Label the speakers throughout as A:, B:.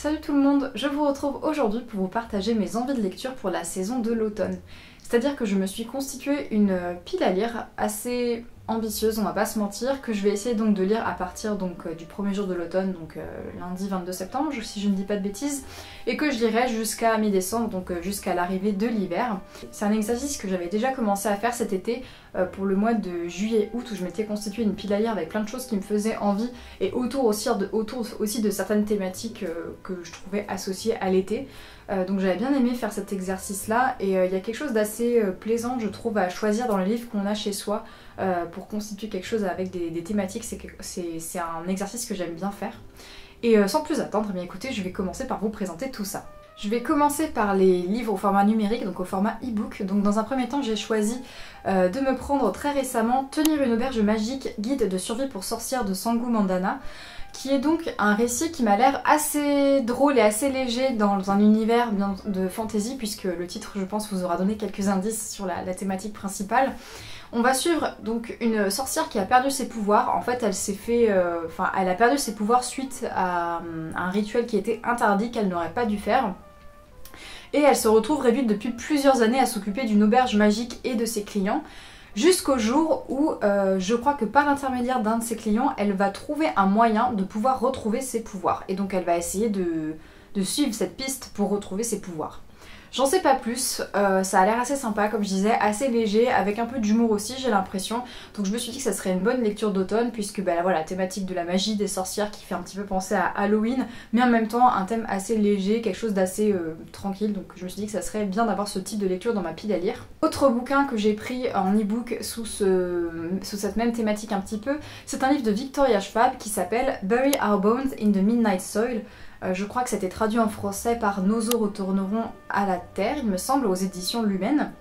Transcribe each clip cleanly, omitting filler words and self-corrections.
A: Salut tout le monde, je vous retrouve aujourd'hui pour vous partager mes envies de lecture pour la saison de l'automne. C'est-à-dire que je me suis constituée une pile à lire assez ambitieuse, on va pas se mentir, que je vais essayer donc de lire à partir du premier jour de l'automne, donc lundi 22 septembre, si je ne dis pas de bêtises, et que je lirai jusqu'à mi-décembre, donc jusqu'à l'arrivée de l'hiver. C'est un exercice que j'avais déjà commencé à faire cet été pour le mois de juillet-août, où je m'étais constituée une pile à lire avec plein de choses qui me faisaient envie, et autour aussi de certaines thématiques que je trouvais associées à l'été. Donc j'avais bien aimé faire cet exercice-là, et il y a quelque chose d'assez plaisant, je trouve, à choisir dans les livres qu'on a chez soi pour constituer quelque chose avec des thématiques. C'est un exercice que j'aime bien faire. Et sans plus attendre, eh bien écoutez, je vais commencer par vous présenter tout ça. Je vais commencer par les livres au format numérique, donc au format e-book. Donc dans un premier temps, j'ai choisi de me prendre très récemment Tenir une auberge magique, guide de survie pour sorcières de Sangu Mandana, qui est donc un récit qui m'a l'air assez drôle et assez léger dans un univers de fantasy, puisque le titre, je pense, vous aura donné quelques indices sur la thématique principale. On va suivre donc une sorcière qui a perdu ses pouvoirs. En fait, elle a perdu ses pouvoirs suite à un rituel qui était interdit, qu'elle n'aurait pas dû faire. Et elle se retrouve réduite depuis plusieurs années à s'occuper d'une auberge magique et de ses clients. Jusqu'au jour où je crois que par l'intermédiaire d'un de ses clients, elle va trouver un moyen de pouvoir retrouver ses pouvoirs. Et donc elle va essayer de suivre cette piste pour retrouver ses pouvoirs. J'en sais pas plus, ça a l'air assez sympa comme je disais, assez léger, avec un peu d'humour aussi j'ai l'impression. Donc je me suis dit que ça serait une bonne lecture d'automne puisque voilà, la thématique de la magie, des sorcières qui fait un petit peu penser à Halloween, mais en même temps un thème assez léger, quelque chose d'assez tranquille. Donc je me suis dit que ça serait bien d'avoir ce type de lecture dans ma pile à lire. Autre bouquin que j'ai pris en e-book sous cette même thématique un petit peu, c'est un livre de Victoria Schwab qui s'appelle Bury Our Bones in the Midnight Soil. Je crois que c'était traduit en français par Nos os retourneront à la terre, il me semble, aux éditions Lumen.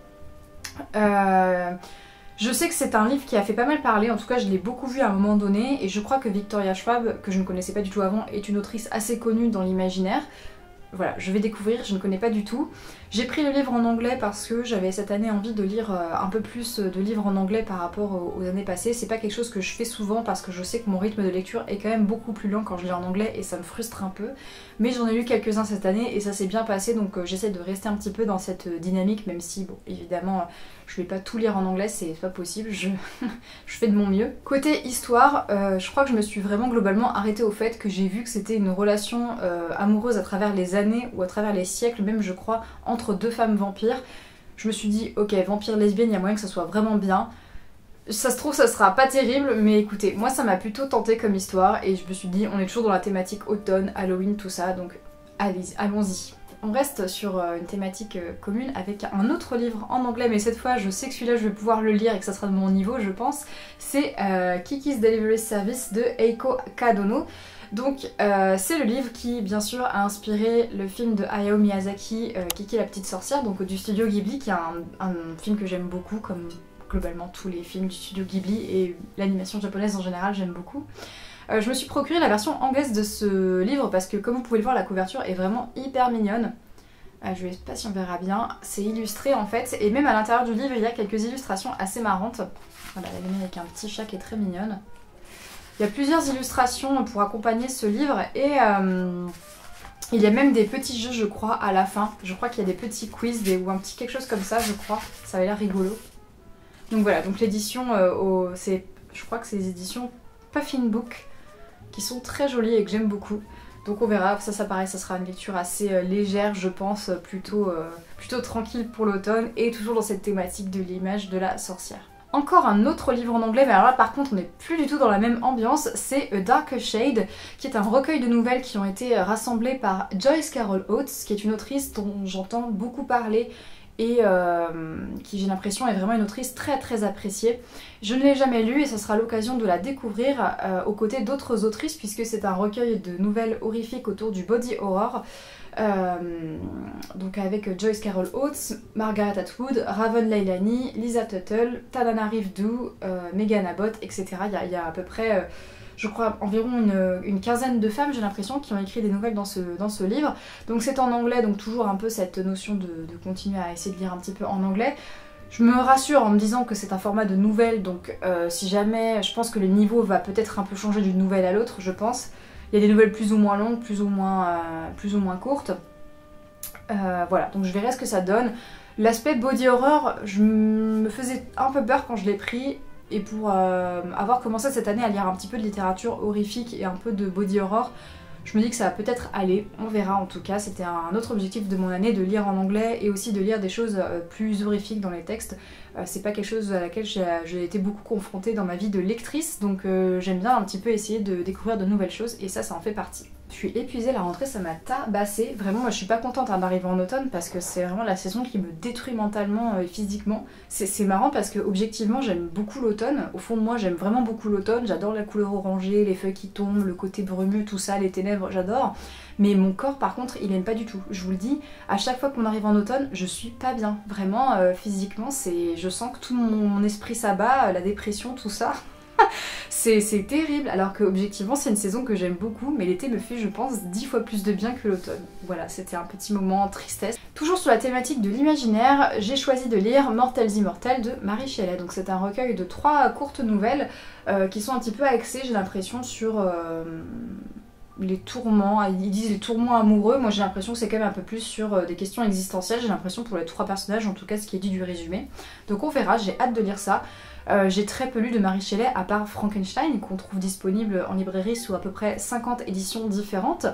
A: Je sais que c'est un livre qui a fait pas mal parler, en tout cas je l'ai beaucoup vu à un moment donné, et je crois que Victoria Schwab, que je ne connaissais pas du tout avant, est une autrice assez connue dans l'imaginaire. Voilà, je vais découvrir, je ne connais pas du tout. J'ai pris le livre en anglais parce que j'avais cette année envie de lire un peu plus de livres en anglais par rapport aux années passées. C'est pas quelque chose que je fais souvent parce que je sais que mon rythme de lecture est quand même beaucoup plus lent quand je lis en anglais et ça me frustre un peu. Mais j'en ai lu quelques-uns cette année et ça s'est bien passé, donc j'essaie de rester un petit peu dans cette dynamique, même si, bon, évidemment, je vais pas tout lire en anglais, c'est pas possible, je fais de mon mieux. Côté histoire, je crois que je me suis vraiment globalement arrêtée au fait que j'ai vu que c'était une relation amoureuse à travers les années ou à travers les siècles, même je crois, entre deux femmes vampires. Je me suis dit, ok, vampire lesbienne, il y a moyen que ça soit vraiment bien. Ça se trouve, ça sera pas terrible, mais écoutez, moi ça m'a plutôt tenté comme histoire et je me suis dit, on est toujours dans la thématique automne, Halloween, tout ça, donc allons-y. On reste sur une thématique commune avec un autre livre en anglais, mais cette fois je sais que celui-là je vais pouvoir le lire et que ça sera de mon niveau, je pense. C'est Kiki's Delivery Service de Eiko Kadono. Donc c'est le livre qui bien sûr a inspiré le film de Hayao Miyazaki, Kiki la petite sorcière, donc du studio Ghibli, qui est un film que j'aime beaucoup, comme globalement tous les films du studio Ghibli et l'animation japonaise en général, j'aime beaucoup. Je me suis procuré la version anglaise de ce livre parce que, comme vous pouvez le voir, la couverture est vraiment hyper mignonne. Je ne sais pas si on verra bien, c'est illustré en fait, et même à l'intérieur du livre il y a quelques illustrations assez marrantes. Voilà, la lumière avec un petit chat qui est très mignonne. Il y a plusieurs illustrations pour accompagner ce livre et il y a même des petits jeux, je crois, à la fin. Je crois qu'il y a des petits quiz ou un petit quelque chose comme ça, je crois. Ça avait l'air rigolo. Donc voilà, donc l'édition, je crois que c'est les éditions Puffin Book qui sont très jolies et que j'aime beaucoup. Donc on verra, ça pareil, ça sera une lecture assez légère, je pense, plutôt tranquille pour l'automne et toujours dans cette thématique de l'image de la sorcière. Encore un autre livre en anglais, mais alors là par contre on n'est plus du tout dans la même ambiance, c'est A Darker Shade, qui est un recueil de nouvelles qui ont été rassemblées par Joyce Carol Oates, qui est une autrice dont j'entends beaucoup parler et qui, j'ai l'impression, est vraiment une autrice très très appréciée. Je ne l'ai jamais lue et ce sera l'occasion de la découvrir aux côtés d'autres autrices, puisque c'est un recueil de nouvelles horrifiques autour du body horror. Donc avec Joyce Carol Oates, Margaret Atwood, Raven Leilani, Lisa Tuttle, Tananarive Due, Megan Abbott, etc. Il y a à peu près, je crois, environ une quinzaine de femmes, j'ai l'impression, qui ont écrit des nouvelles dans ce livre. Donc c'est en anglais, donc toujours un peu cette notion de continuer à essayer de lire un petit peu en anglais. Je me rassure en me disant que c'est un format de nouvelle, donc si jamais, je pense que le niveau va peut-être un peu changer d'une nouvelle à l'autre, je pense. Il y a des nouvelles plus ou moins longues, plus ou moins courtes. Voilà, donc je verrai ce que ça donne. L'aspect body horror, je me faisais un peu peur quand je l'ai pris. Et pour avoir commencé cette année à lire un petit peu de littérature horrifique et un peu de body horror, je me dis que ça va peut-être aller, on verra en tout cas. C'était un autre objectif de mon année, de lire en anglais et aussi de lire des choses plus horrifiques dans les textes. C'est pas quelque chose à laquelle j'ai été beaucoup confrontée dans ma vie de lectrice, donc j'aime bien un petit peu essayer de découvrir de nouvelles choses et ça en fait partie. Je suis épuisée, la rentrée ça m'a tabassé. Vraiment, moi je suis pas contente d'arriver en automne parce que c'est vraiment la saison qui me détruit mentalement et physiquement. C'est marrant parce que objectivement j'aime beaucoup l'automne. Au fond de moi j'aime vraiment beaucoup l'automne. J'adore la couleur orangée, les feuilles qui tombent, le côté brumeux, tout ça, les ténèbres, j'adore. Mais mon corps par contre il aime pas du tout. Je vous le dis, à chaque fois qu'on arrive en automne, je suis pas bien. Vraiment, physiquement, je sens que tout mon esprit s'abat, la dépression, tout ça. C'est terrible, alors que objectivement c'est une saison que j'aime beaucoup, mais l'été me fait je pense 10 fois plus de bien que l'automne. Voilà, c'était un petit moment tristesse. Toujours sur la thématique de l'imaginaire, j'ai choisi de lire Mortels Immortels de Mary Shelley. Donc c'est un recueil de 3 courtes nouvelles qui sont un petit peu axées, j'ai l'impression, sur les tourments, ils disent les tourments amoureux. Moi j'ai l'impression que c'est quand même un peu plus sur des questions existentielles, j'ai l'impression pour les 3 personnages, en tout cas ce qui est dit du résumé. Donc on verra, j'ai hâte de lire ça. J'ai très peu lu de Mary Shelley à part Frankenstein qu'on trouve disponible en librairie sous à peu près 50 éditions différentes.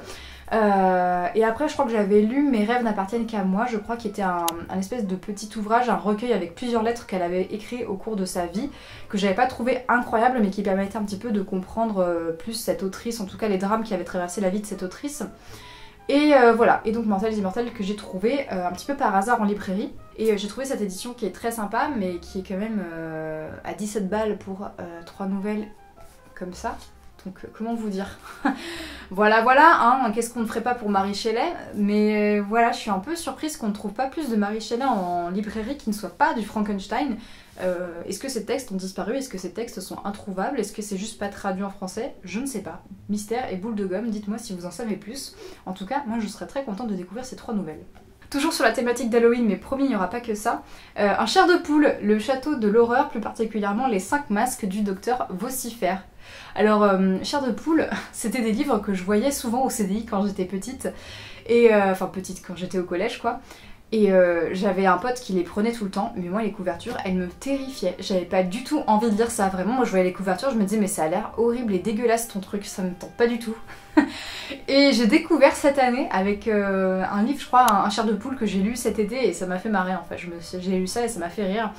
A: Et après je crois que j'avais lu Mes rêves n'appartiennent qu'à moi, je crois, qui était un espèce de petit ouvrage, un recueil avec plusieurs lettres qu'elle avait écrit au cours de sa vie, que j'avais pas trouvé incroyable mais qui permettait un petit peu de comprendre plus cette autrice, en tout cas les drames qui avaient traversé la vie de cette autrice. Et voilà, et donc Mortels Immortels que j'ai trouvé un petit peu par hasard en librairie. Et j'ai trouvé cette édition qui est très sympa, mais qui est quand même à 17 balles pour 3 nouvelles comme ça. Donc comment vous dire. Voilà, hein, qu'est-ce qu'on ne ferait pas pour Mary Shelley. Mais voilà, je suis un peu surprise qu'on ne trouve pas plus de Mary Shelley en librairie qui ne soit pas du Frankenstein. Est-ce que ces textes ont disparu? Est-ce que ces textes sont introuvables? Est-ce que c'est juste pas traduit en français? Je ne sais pas. Mystère et boule de gomme, dites-moi si vous en savez plus. En tout cas, moi je serais très contente de découvrir ces 3 nouvelles. Toujours sur la thématique d'Halloween, mais promis, il n'y aura pas que ça. Un chair de poule, le château de l'horreur, plus particulièrement les 5 masques du docteur Vocifère. Alors, chair de poule, c'était des livres que je voyais souvent au CDI quand j'étais petite. Et enfin petite, quand j'étais au collège quoi. Et j'avais un pote qui les prenait tout le temps, mais moi les couvertures, elles me terrifiaient. J'avais pas du tout envie de lire ça, vraiment. Moi je voyais les couvertures, je me disais mais ça a l'air horrible et dégueulasse ton truc, ça me tente pas du tout. Et j'ai découvert cette année avec un livre, je crois, un chair de poule que j'ai lu cet été et ça m'a fait marrer en fait. J'ai lu ça et ça m'a fait rire.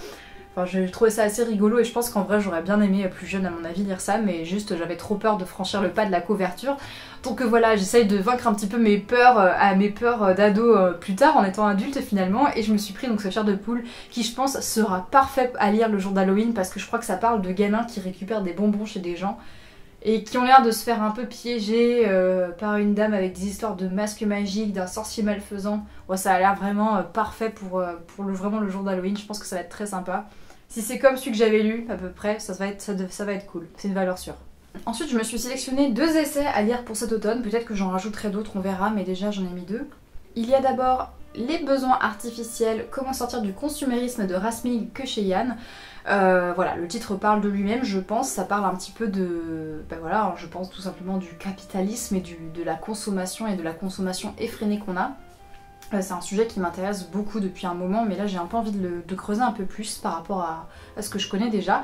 A: Enfin, j'ai trouvé ça assez rigolo et je pense qu'en vrai j'aurais bien aimé plus jeune à mon avis lire ça, mais juste j'avais trop peur de franchir le pas de la couverture. Donc voilà, j'essaye de vaincre un petit peu mes peurs d'ado plus tard en étant adulte finalement, et je me suis pris donc ce chair de poule qui je pense sera parfait à lire le jour d'Halloween parce que je crois que ça parle de gamins qui récupèrent des bonbons chez des gens et qui ont l'air de se faire un peu piéger par une dame avec des histoires de masques magiques, d'un sorcier malfaisant. Ouais, ça a l'air vraiment parfait pour vraiment le jour d'Halloween, je pense que ça va être très sympa. Si c'est comme celui que j'avais lu à peu près, ça va être cool, c'est une valeur sûre. Ensuite je me suis sélectionné 2 essais à lire pour cet automne, peut-être que j'en rajouterai d'autres, on verra, mais déjà j'en ai mis 2. Il y a d'abord Les besoins artificiels, comment sortir du consumérisme de Rasmig Köcheyan. Voilà, le titre parle de lui-même, je pense, ça parle un petit peu de, ben voilà, je pense tout simplement du capitalisme et de la consommation et de la consommation effrénée qu'on a. C'est un sujet qui m'intéresse beaucoup depuis un moment, mais là j'ai un peu envie de creuser un peu plus par rapport à ce que je connais déjà.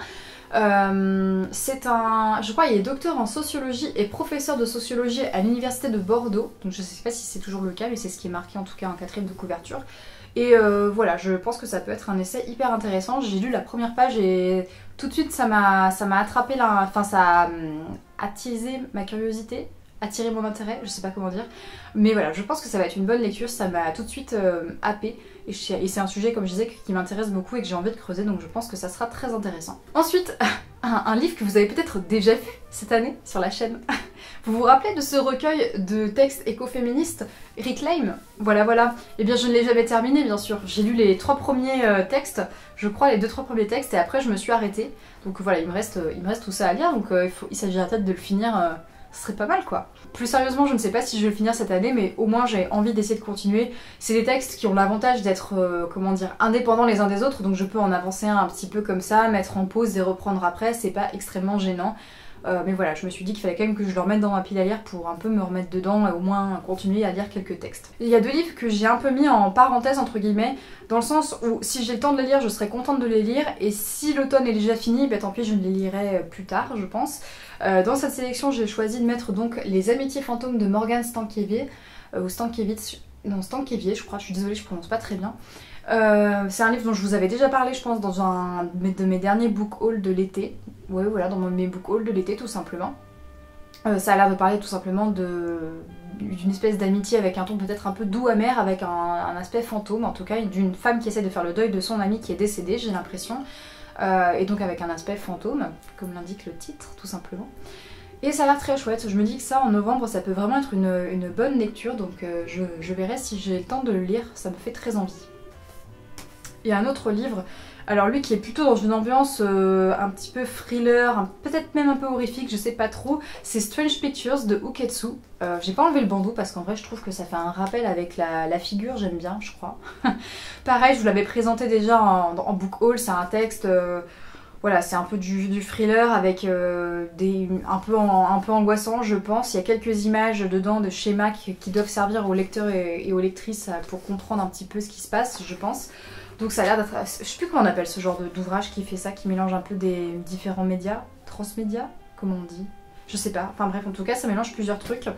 A: Je crois qu'il est docteur en sociologie et professeur de sociologie à l'université de Bordeaux, donc je sais pas si c'est toujours le cas, mais c'est ce qui est marqué en tout cas en 4ème de couverture. Et voilà, je pense que ça peut être un essai hyper intéressant. J'ai lu la première page et tout de suite ça m'a attrapé enfin ça a attisé ma curiosité, attiré mon intérêt, je sais pas comment dire. Mais voilà, je pense que ça va être une bonne lecture, ça m'a tout de suite happée. Et c'est un sujet, comme je disais, qui m'intéresse beaucoup et que j'ai envie de creuser, donc je pense que ça sera très intéressant. Ensuite, un livre que vous avez peut-être déjà vu cette année sur la chaîne. Vous vous rappelez de ce recueil de textes écoféministes, Reclaim? Voilà. Et bien je ne l'ai jamais terminé, bien sûr. J'ai lu les 3 premiers textes, je crois les 2-3 premiers textes, et après je me suis arrêtée. Donc voilà, il me reste tout ça à lire, donc il s'agirait peut-être de le finir. Ce serait pas mal quoi. Plus sérieusement, je ne sais pas si je vais le finir cette année, mais au moins j'ai envie d'essayer de continuer. C'est des textes qui ont l'avantage d'être, comment dire, indépendants les uns des autres, donc je peux en avancer un petit peu comme ça, mettre en pause et reprendre après, c'est pas extrêmement gênant. Mais voilà, je me suis dit qu'il fallait quand même que je le remette dans ma pile à lire pour un peu me remettre dedans et au moins continuer à lire quelques textes. Il y a 2 livres que j'ai un peu mis en parenthèse entre guillemets, dans le sens où si j'ai le temps de les lire, je serais contente de les lire, et si l'automne est déjà fini, bah tant pis, je les lirai plus tard, je pense. Dans cette sélection, j'ai choisi de mettre donc Les Amitiés fantômes de Morgan Stankiewicz, ou Stankiewicz, non Stankiewicz je crois, je suis désolée, je prononce pas très bien. C'est un livre dont je vous avais déjà parlé, je pense, dans un de mes derniers book hauls de l'été. Ouais, voilà, dans mes book hauls de l'été, tout simplement. Ça a l'air de parler tout simplement d'une espèce d'amitié avec un ton peut-être un peu doux amer, avec un aspect fantôme, en tout cas, d'une femme qui essaie de faire le deuil de son ami qui est décédé, j'ai l'impression. Et donc avec un aspect fantôme, comme l'indique le titre, tout simplement. Et ça a l'air très chouette, je me dis que ça en novembre ça peut vraiment être une bonne lecture, donc je verrai si j'ai le temps de le lire, ça me fait très envie. Il y a un autre livre, alors lui qui est plutôt dans une ambiance un petit peu thriller, peut-être même un peu horrifique, je sais pas trop, c'est Strange Pictures de Uketsu. J'ai pas enlevé le bandeau parce qu'en vrai je trouve que ça fait un rappel avec la figure, j'aime bien je crois. Pareil, je vous l'avais présenté déjà en book haul, c'est un texte... Voilà, c'est un peu du thriller avec un peu angoissant, je pense. Il y a quelques images dedans de schémas qui doivent servir aux lecteurs et aux lectrices pour comprendre un petit peu ce qui se passe, je pense. Donc ça a l'air d'être... Je sais plus comment on appelle ce genre d'ouvrage qui fait ça, qui mélange un peu des différents médias. Transmédia, comment on dit? Je sais pas. Enfin bref, en tout cas, ça mélange plusieurs trucs.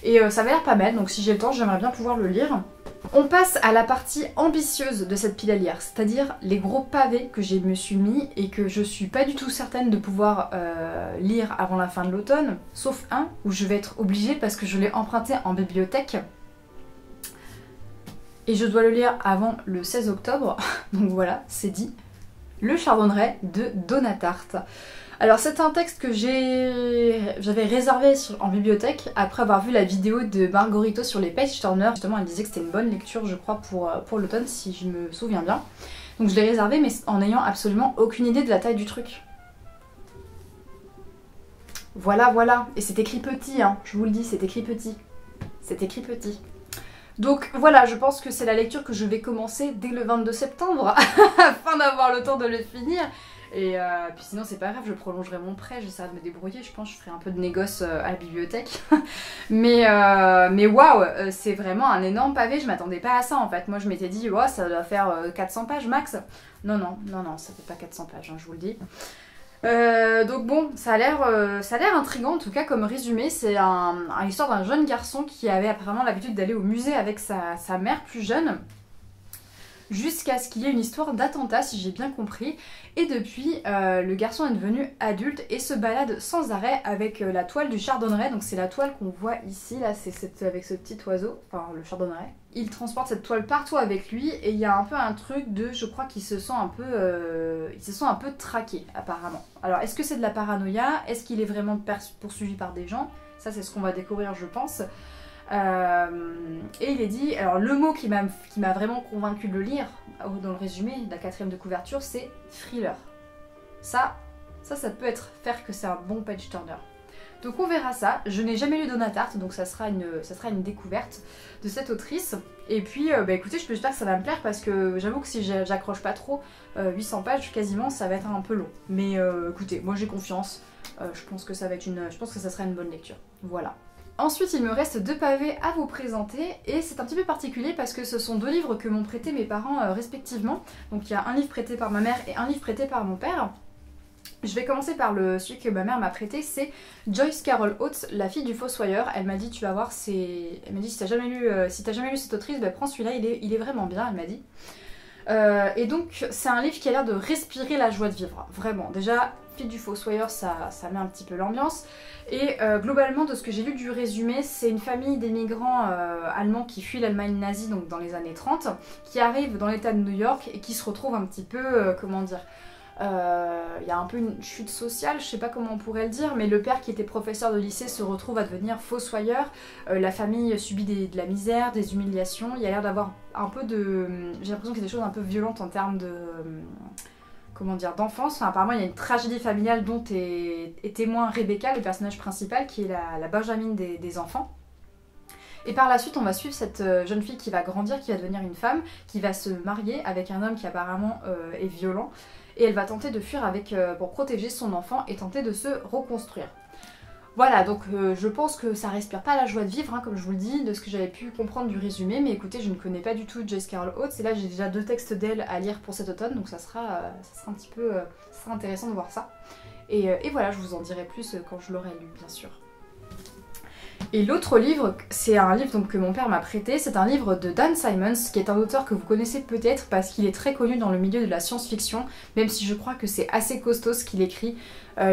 A: Et ça m'a l'air pas mal, donc si j'ai le temps, j'aimerais bien pouvoir le lire. On passe à la partie ambitieuse de cette pile à lire, c'est-à-dire les gros pavés que je me suis mis et que je suis pas du tout certaine de pouvoir lire avant la fin de l'automne, sauf un où je vais être obligée parce que je l'ai emprunté en bibliothèque. Et je dois le lire avant le 16 octobre, donc voilà, c'est dit. Le Chardonneret de Donna Tartt. Alors c'est un texte que j'avais réservé en bibliothèque après avoir vu la vidéo de Margarito sur les page turners. Justement elle disait que c'était une bonne lecture je crois pour l'automne si je me souviens bien. Donc je l'ai réservé mais en n'ayant absolument aucune idée de la taille du truc. Voilà voilà, et c'est écrit petit hein, je vous le dis, c'est écrit petit. C'est écrit petit. Donc voilà, je pense que c'est la lecture que je vais commencer dès le 22 septembre afin d'avoir le temps de le finir. Et puis sinon c'est pas grave, je prolongerai mon prêt, j'essaierai de me débrouiller, je pense que je ferai un peu de négoce à la bibliothèque. mais waouh, c'est vraiment un énorme pavé, je m'attendais pas à ça en fait. Moi je m'étais dit, oh, ça doit faire 400 pages max. Non, non, non, non, ça fait pas 400 pages, hein, je vous le dis. Donc bon, ça a l'air intriguant en tout cas comme résumé. C'est l'histoire d'un jeune garçon qui avait apparemment l'habitude d'aller au musée avec sa mère plus jeune, jusqu'à ce qu'il y ait une histoire d'attentat si j'ai bien compris, et depuis le garçon est devenu adulte et se balade sans arrêt avec la toile du Chardonneret. Donc c'est la toile qu'on voit ici, là c'est avec ce petit oiseau, enfin le Chardonneret. Il transporte cette toile partout avec lui et il y a un peu un truc de, je crois qu'il se sent un peu traqué apparemment. Alors est-ce que c'est de la paranoïa? Est-ce qu'il est vraiment poursuivi par des gens? Ça c'est ce qu'on va découvrir je pense. Et il est dit, alors le mot qui m'a vraiment convaincu de le lire dans le résumé de la 4e de couverture, c'est thriller. Ça faire que c'est un bon page turner. Donc on verra ça. Je n'ai jamais lu Donna Tartt, donc ça sera une découverte de cette autrice. Et puis bah écoutez, j'espère que ça va me plaire parce que j'avoue que si j'accroche pas trop, 800 pages quasiment, ça va être un peu long. Mais écoutez, moi j'ai confiance. Je pense que ça sera une bonne lecture. Voilà. Ensuite, il me reste 2 pavés à vous présenter et c'est un petit peu particulier parce que ce sont 2 livres que m'ont prêté mes parents respectivement. Donc il y a un livre prêté par ma mère et un livre prêté par mon père. Je vais commencer par celui que ma mère m'a prêté, c'est Joyce Carol Oates, La fille du fossoyeur. Elle m'a dit, tu vas voir, elle m'a dit si t'as jamais lu cette autrice, bah, prends celui-là, il est vraiment bien, elle m'a dit. Et donc c'est un livre qui a l'air de respirer la joie de vivre, vraiment. Déjà, fille du fossoyeur, ça met un petit peu l'ambiance. Et globalement, de ce que j'ai lu du résumé, c'est une famille d'émigrants allemands qui fuient l'Allemagne nazie, donc dans les années 30, qui arrivent dans l'état de New York et qui se retrouvent un petit peu, comment dire, il y a un peu une chute sociale, je sais pas comment on pourrait le dire, mais le père qui était professeur de lycée se retrouve à devenir fossoyeur, la famille subit de la misère, des humiliations, il y a l'air d'avoir un peu de... J'ai l'impression qu'il y a des choses un peu violentes en termes de... comment dire, d'enfance. Enfin, apparemment il y a une tragédie familiale dont est témoin Rebecca, le personnage principal, qui est la Benjamine des enfants. Et par la suite, on va suivre cette jeune fille qui va grandir, qui va devenir une femme, qui va se marier avec un homme qui apparemment est violent. Et elle va tenter de fuir pour protéger son enfant et tenter de se reconstruire. Voilà, donc je pense que ça respire pas la joie de vivre, hein, comme je vous le dis, de ce que j'avais pu comprendre du résumé, mais écoutez, je ne connais pas du tout Joyce Carol Oates, et là j'ai déjà 2 textes d'elle à lire pour cet automne, donc ça sera un petit peu ça sera intéressant de voir ça. Et voilà, je vous en dirai plus quand je l'aurai lu, bien sûr. Et l'autre livre, c'est un livre donc, que mon père m'a prêté, c'est un livre de Dan Simmons, qui est un auteur que vous connaissez peut-être parce qu'il est très connu dans le milieu de la science-fiction, même si je crois que c'est assez costaud ce qu'il écrit.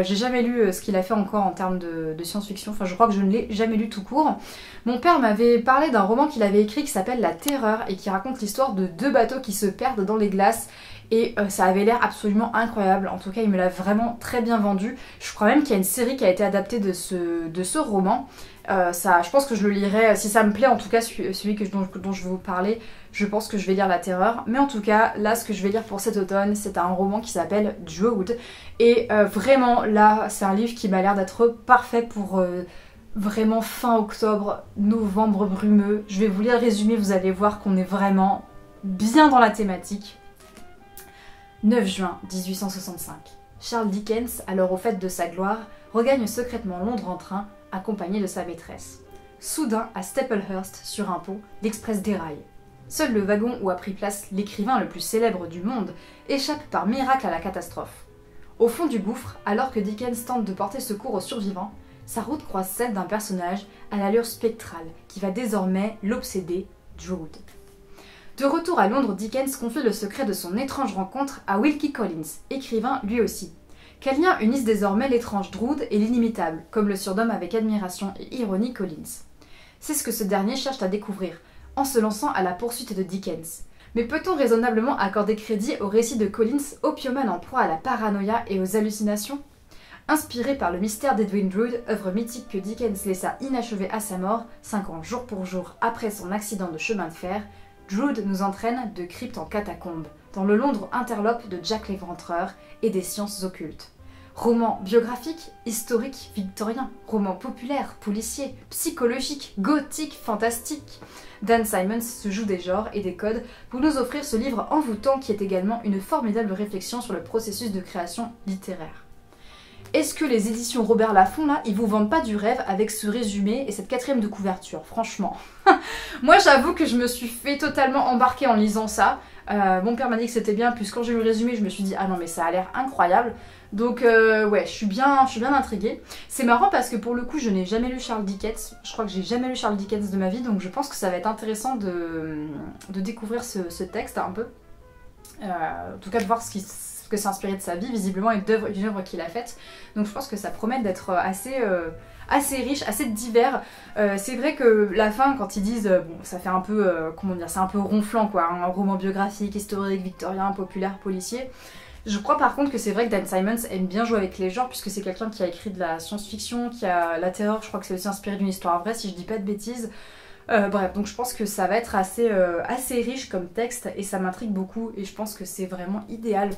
A: J'ai jamais lu ce qu'il a fait encore en termes de science-fiction, enfin je crois que je ne l'ai jamais lu tout court. Mon père m'avait parlé d'un roman qu'il avait écrit qui s'appelle La Terreur et qui raconte l'histoire de 2 bateaux qui se perdent dans les glaces. Et ça avait l'air absolument incroyable, en tout cas il me l'a vraiment très bien vendu. Je crois même qu'il y a une série qui a été adaptée de ce roman. Je pense que je le lirai, si ça me plaît en tout cas, celui dont je vais vous parler, je pense que je vais lire La Terreur. Mais en tout cas, là ce que je vais lire pour cet automne, c'est un roman qui s'appelle Drought. Et vraiment là, c'est un livre qui m'a l'air d'être parfait pour vraiment fin octobre, novembre brumeux. Je vais vous lire le résumé, vous allez voir qu'on est vraiment bien dans la thématique. 9 juin 1865. Charles Dickens, alors au fait de sa gloire, regagne secrètement Londres en train, accompagné de sa maîtresse. Soudain, à Staplehurst, sur un pont, l'express déraille. Seul le wagon où a pris place l'écrivain le plus célèbre du monde échappe par miracle à la catastrophe. Au fond du gouffre, alors que Dickens tente de porter secours aux survivants, sa route croise celle d'un personnage à l'allure spectrale qui va désormais l'obséder, Drood. De retour à Londres, Dickens confie le secret de son étrange rencontre à Wilkie Collins, écrivain lui aussi. Quels liens unissent désormais l'étrange Drood et l'inimitable, comme le surnomme avec admiration et ironie Collins. C'est ce que ce dernier cherche à découvrir, en se lançant à la poursuite de Dickens. Mais peut-on raisonnablement accorder crédit au récit de Collins, opiumane en proie à la paranoïa et aux hallucinations ? Inspiré par le mystère d'Edwin Drood, œuvre mythique que Dickens laissa inachevée à sa mort, 5 ans jour pour jour après son accident de chemin de fer, Drood nous entraîne de crypte en catacombe, dans le Londres interlope de Jack l'Éventreur et des sciences occultes. Roman biographique, historique, victorien, roman populaire, policier, psychologique, gothique, fantastique. Dan Simmons se joue des genres et des codes pour nous offrir ce livre envoûtant qui est également une formidable réflexion sur le processus de création littéraire. Est-ce que les éditions Robert Laffont, là, ils vous vendent pas du rêve avec ce résumé et cette 4e de couverture, franchement. Moi, j'avoue que je me suis fait totalement embarquer en lisant ça. Mon père m'a dit que c'était bien, puis quand j'ai lu le résumé, je me suis dit « Ah non, mais ça a l'air incroyable !» Donc ouais, je suis bien intriguée. C'est marrant parce que pour le coup, je n'ai jamais lu Charles Dickens. Je crois que j'ai jamais lu Charles Dickens de ma vie, donc je pense que ça va être intéressant de découvrir ce texte un peu. En tout cas, de voir ce que c'est inspiré de sa vie, visiblement, et d'une œuvre qu'il a faite. Donc je pense que ça promet d'être assez riche, assez divers. C'est vrai que la fin, quand ils disent, bon, ça fait un peu, comment dire, c'est un peu ronflant, quoi, hein, un roman biographique, historique, victorien, populaire, policier. Je crois par contre que c'est vrai que Dan Simmons aime bien jouer avec les genres, puisque c'est quelqu'un qui a écrit de la science-fiction, qui a La Terreur, je crois que c'est aussi inspiré d'une histoire vraie, si je dis pas de bêtises. Bref, donc je pense que ça va être assez riche comme texte et ça m'intrigue beaucoup et je pense que c'est vraiment idéal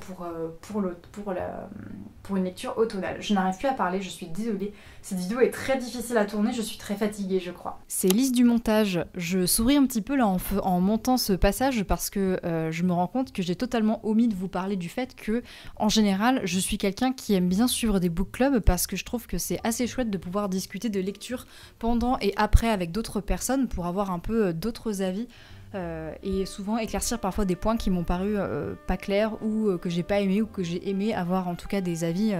A: pour une lecture automnale. Je n'arrive plus à parler, je suis désolée. Cette vidéo est très difficile à tourner, je suis très fatiguée, je crois.
B: C'est Lise du montage. Je souris un petit peu là en montant ce passage parce que je me rends compte que j'ai totalement omis de vous parler du fait que, en général, je suis quelqu'un qui aime bien suivre des book clubs parce que je trouve que c'est assez chouette de pouvoir discuter de lecture pendant et après avec d'autres personnes pour avoir un peu d'autres avis et souvent éclaircir parfois des points qui m'ont paru pas clairs ou que j'ai pas aimé ou que j'ai aimé avoir en tout cas des avis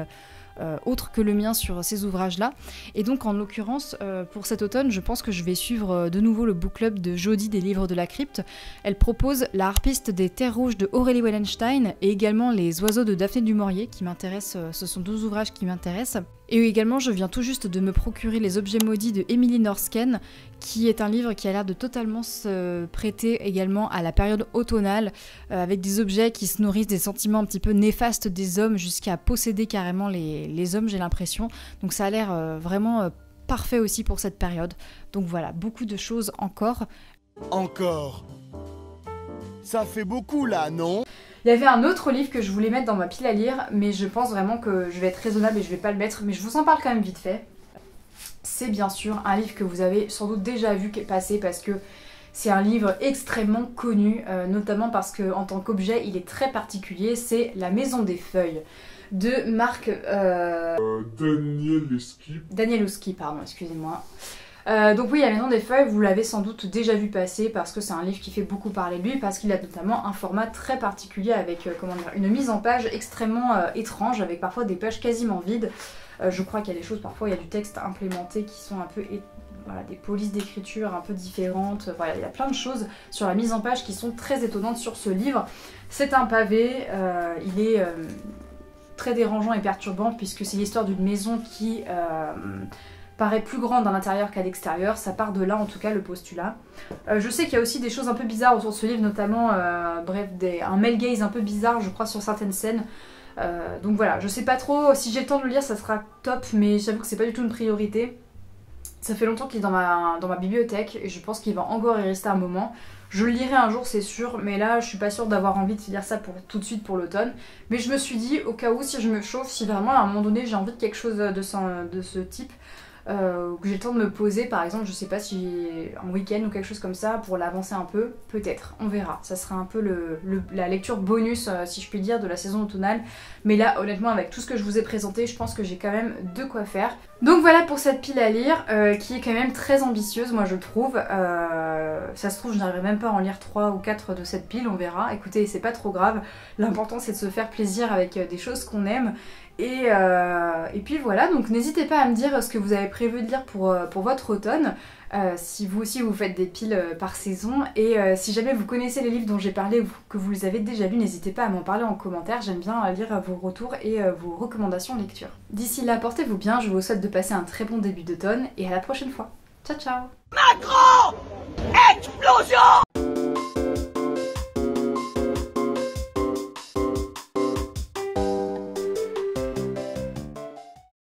B: autre que le mien sur ces ouvrages-là. Et donc en l'occurrence, pour cet automne, je pense que je vais suivre de nouveau le book club de Jodie des Livres de la Crypte. Elle propose La harpiste des terres rouges de Aurélie Wallenstein et également Les oiseaux de Daphné du Maurier qui m'intéressent, ce sont 2 ouvrages qui m'intéressent. Et également, je viens tout juste de me procurer Les objets maudits de Emily Norsken, qui est un livre qui a l'air de totalement se prêter également à la période automnale, avec des objets qui se nourrissent des sentiments un petit peu néfastes des hommes jusqu'à posséder carrément les hommes, j'ai l'impression. Donc ça a l'air vraiment parfait aussi pour cette période. Donc voilà, beaucoup de choses encore.
C: Encore. Ça fait beaucoup là, non ?
A: Il y avait un autre livre que je voulais mettre dans ma pile à lire, mais je pense vraiment que je vais être raisonnable et je vais pas le mettre, mais je vous en parle quand même vite fait. C'est bien sûr un livre que vous avez sans doute déjà vu passer parce que c'est un livre extrêmement connu, notamment parce qu'en tant qu'objet il est très particulier, c'est La Maison des Feuilles. de Marc
D: Danielewski,
A: pardon, excusez-moi. Donc oui, La Maison des Feuilles, vous l'avez sans doute déjà vu passer parce que c'est un livre qui fait beaucoup parler de lui, parce qu'il a notamment un format très particulier avec comment dire, une mise en page extrêmement étrange, avec parfois des pages quasiment vides. Je crois qu'il y a des choses, parfois il y a du texte implémenté qui sont un peu... Voilà, des polices d'écriture un peu différentes, voilà, il y a plein de choses sur la mise en page qui sont très étonnantes sur ce livre. C'est un pavé, il est très dérangeant et perturbant puisque c'est l'histoire d'une maison qui paraît plus grande à l'intérieur qu'à l'extérieur, ça part de là en tout cas le postulat. Je sais qu'il y a aussi des choses un peu bizarres autour de ce livre, notamment bref, un male gaze un peu bizarre je crois sur certaines scènes. Donc voilà, je sais pas trop, si j'ai le temps de le lire ça sera top, mais j'avoue que c'est pas du tout une priorité. Ça fait longtemps qu'il est dans ma bibliothèque et je pense qu'il va encore y rester un moment. Je le lirai un jour c'est sûr, mais là je suis pas sûre d'avoir envie de lire ça tout de suite pour l'automne. Mais je me suis dit au cas où si je me chauffe, si vraiment à un moment donné j'ai envie de quelque chose de ce type, que j'ai le temps de me poser par exemple, je sais pas si un week-end ou quelque chose comme ça pour l'avancer un peu, peut-être, on verra. Ça sera un peu la lecture bonus si je puis dire de la saison automnale, mais là honnêtement avec tout ce que je vous ai présenté, je pense que j'ai quand même de quoi faire. Donc voilà pour cette pile à lire qui est quand même très ambitieuse moi je trouve. Ça se trouve je n'arriverai même pas à en lire 3 ou 4 de cette pile, on verra. Écoutez, c'est pas trop grave, l'important c'est de se faire plaisir avec des choses qu'on aime. Et puis voilà, donc n'hésitez pas à me dire ce que vous avez prévu de lire pour votre automne, si vous aussi vous faites des piles par saison, et si jamais vous connaissez les livres dont j'ai parlé ou que vous les avez déjà lus, n'hésitez pas à m'en parler en commentaire, j'aime bien lire vos retours et vos recommandations de lecture. D'ici là, portez-vous bien, je vous souhaite de passer un très bon début d'automne, et à la prochaine fois. Ciao ciao.
C: Macron! Explosion!